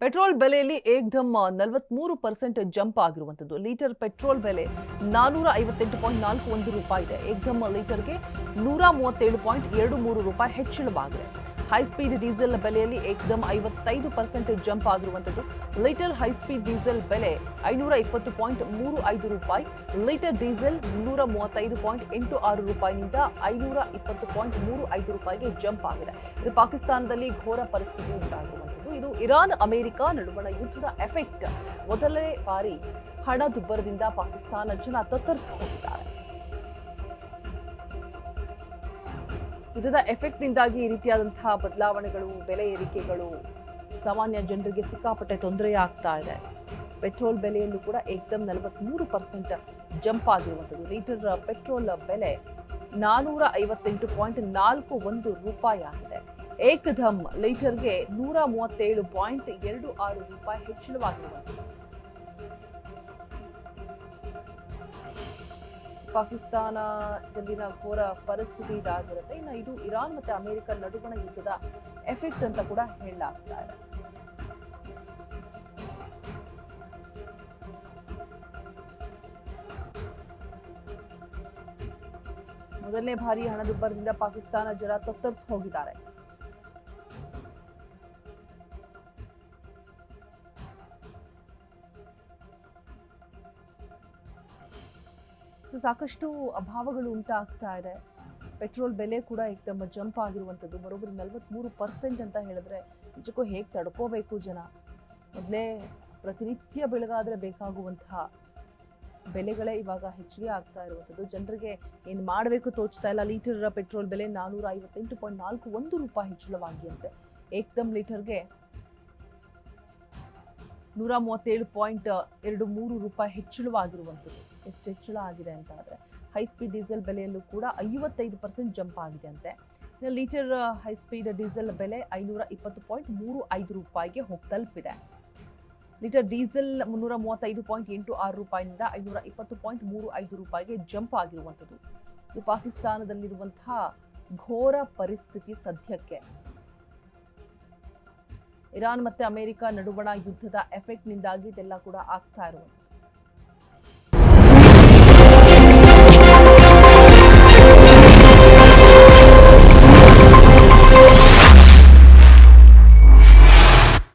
Petrol ಬೆಲೆಯಲ್ಲಿ ಏಕ್ದಮ್ 43% jump ಆಗಿರುವಂಥದ್ದು. Litre petrol ಬೆಲೆ 458.41 ರೂಪಾಯಿ ಇದೆ. ಏಕ್ದಮ್ ಲೀಟರ್ಗೆ 137.23 ರೂಪಾಯಿ ಹೆಚ್ಚಳವಾಗಿದೆ. ಹೈಸ್ಪೀಡ್ ಡೀಸೆಲ್ ಬೆಲೆಯಲ್ಲಿ ಏಕ್ದಮ್ 55% ಜಂಪ್ ಆಗಿರುವಂಥದ್ದು. ಲೀಟರ್ ಹೈಸ್ಪೀಡ್ ಡೀಸೆಲ್ ಬೆಲೆ 520.35 ರೂಪಾಯಿ. ಲೀಟರ್ ಡೀಸೆಲ್ 135.86 ರೂಪಾಯಿನಿಂದ 520.35 ರೂಪಾಯಿಗೆ ಜಂಪ್ ಆಗಿದೆ. ಇದು ಪಾಕಿಸ್ತಾನದಲ್ಲಿ ಘೋರ ಪರಿಸ್ಥಿತಿ ಉಂಟಾಗಿರುವಂಥದ್ದು. ಇದು ಇರಾನ್ ಅಮೆರಿಕ ನಡುವಣ ಯುದ್ಧದ ಎಫೆಕ್ಟ್. ಮೊದಲನೇ ಬಾರಿ ಹಣದುಬ್ಬರದಿಂದ ಪಾಕಿಸ್ತಾನ ಜನ ತತ್ತರಿಸಿ ಹೋಗಿದ್ದಾರೆ. ಯುದ್ಧದ ಎಫೆಕ್ಟ್ನಿಂದಾಗಿ ಈ ರೀತಿಯಾದಂತಹ ಬದಲಾವಣೆಗಳು, ಬೆಲೆ ಏರಿಕೆಗಳು ಸಾಮಾನ್ಯ ಜನರಿಗೆ ಸಿಕ್ಕಾಪಟ್ಟೆ ತೊಂದರೆ ಆಗ್ತಾ ಇದೆ. ಪೆಟ್ರೋಲ್ ಬೆಲೆಯಲ್ಲೂ ಕೂಡ ಏಕ್ದಮ್ 43% ಜಂಪ್ ಆಗಿರುವಂಥದ್ದು. ಲೀಟರ್ ಪೆಟ್ರೋಲ್ ಬೆಲೆ 458.41 ರೂಪಾಯಿ ಆಗಿದೆ. ಏಕದಮ್ ಲೀಟರ್ಗೆ 137.26 ರೂಪಾಯಿ ಹೆಚ್ಚಳವಾಗಿರುವಂಥದ್ದು. ಪಾಕಿಸ್ತಾನದಲ್ಲಿನ ಘೋರ ಪರಿಸ್ಥಿತಿ ಇದಾಗಿರುತ್ತೆ. ಇನ್ನು ಇದು ಇರಾನ್ ಮತ್ತೆ ಅಮೆರಿಕ ನಡುವಣ ಯುದ್ಧದ ಎಫೆಕ್ಟ್ ಅಂತ ಕೂಡ ಹೇಳಲಾಗ್ತಾ ಇದೆ. ಮೊದಲನೇ ಬಾರಿ ಹಣದುಬ್ಬರದಿಂದ ಪಾಕಿಸ್ತಾನ ಜನ ತತ್ತರಿಸಿ ಹೋಗಿದ್ದಾರೆ. ಸಾಕಷ್ಟು ಅಭಾವಗಳು ಉಂಟಾಗ್ತಾ ಇದೆ. ಪೆಟ್ರೋಲ್ ಬೆಲೆ ಕೂಡ ಏಕ್ದಮ್ ಜಂಪ್ ಆಗಿರುವಂಥದ್ದು. ಬರೋಬ್ಬರಿ 43% ಅಂತ ಹೇಳಿದ್ರೆ ನಿಜಕ್ಕೂ ಹೇಗೆ ತಡ್ಕೋಬೇಕು ಜನ? ಮೊದಲೇ ಪ್ರತಿನಿತ್ಯ ಬೆಳಗಾದ್ರೆ ಬೇಕಾಗುವಂತಹ ಬೆಲೆಗಳೇ ಇವಾಗ ಹೆಚ್ಚಿಗೆ ಆಗ್ತಾ ಇರುವಂಥದ್ದು. ಜನರಿಗೆ ಏನು ಮಾಡಬೇಕು ತೋಚ್ತಾ ಇಲ್ಲ. ಲೀಟರ್ ಪೆಟ್ರೋಲ್ ಬೆಲೆ 458.41 ರೂಪಾಯಿ ಹೆಚ್ಚಳವಾಗಿಯಂತೆ. ಏಕ್ದಮ್ ಲೀಟರ್ಗೆ 137.23 ರೂಪಾಯಿ ಹೆಚ್ಚಳವಾಗಿರುವಂಥದ್ದು. ಎಷ್ಟು ಹೆಚ್ಚಳ ಆಗಿದೆ ಅಂತ ಆದರೆ ಹೈಸ್ಪೀಡ್ ಡೀಸೆಲ್ ಬೆಲೆಯಲ್ಲೂ ಕೂಡ 55% ಜಂಪ್ ಆಗಿದೆ ಅಂತೆ. ಲೀಟರ್ ಹೈಸ್ಪೀಡ್ ಡೀಸೆಲ್ ಬೆಲೆ 520.35 ರೂಪಾಯಿಗೆ ಹೋಗಿ ತಲುಪಿದೆ. ಲೀಟರ್ ಡೀಸೆಲ್ 335.86 ರೂಪಾಯಿನಿಂದ 520.35 ರೂಪಾಯಿಗೆ ಜಂಪ್ ಆಗಿರುವಂಥದ್ದು. ಇದು ಪಾಕಿಸ್ತಾನದಲ್ಲಿರುವಂತಹ ಘೋರ ಪರಿಸ್ಥಿತಿ ಸದ್ಯಕ್ಕೆ. ಇರಾನ್ ಮತ್ತೆ ಅಮೆರಿಕ ನಡುವಣ ಯುದ್ಧದ ಎಫೆಕ್ಟ್ನಿಂದಾಗಿ ಇದೆಲ್ಲ ಕೂಡ ಆಗ್ತಾ ಇರುವಂಥದ್ದು.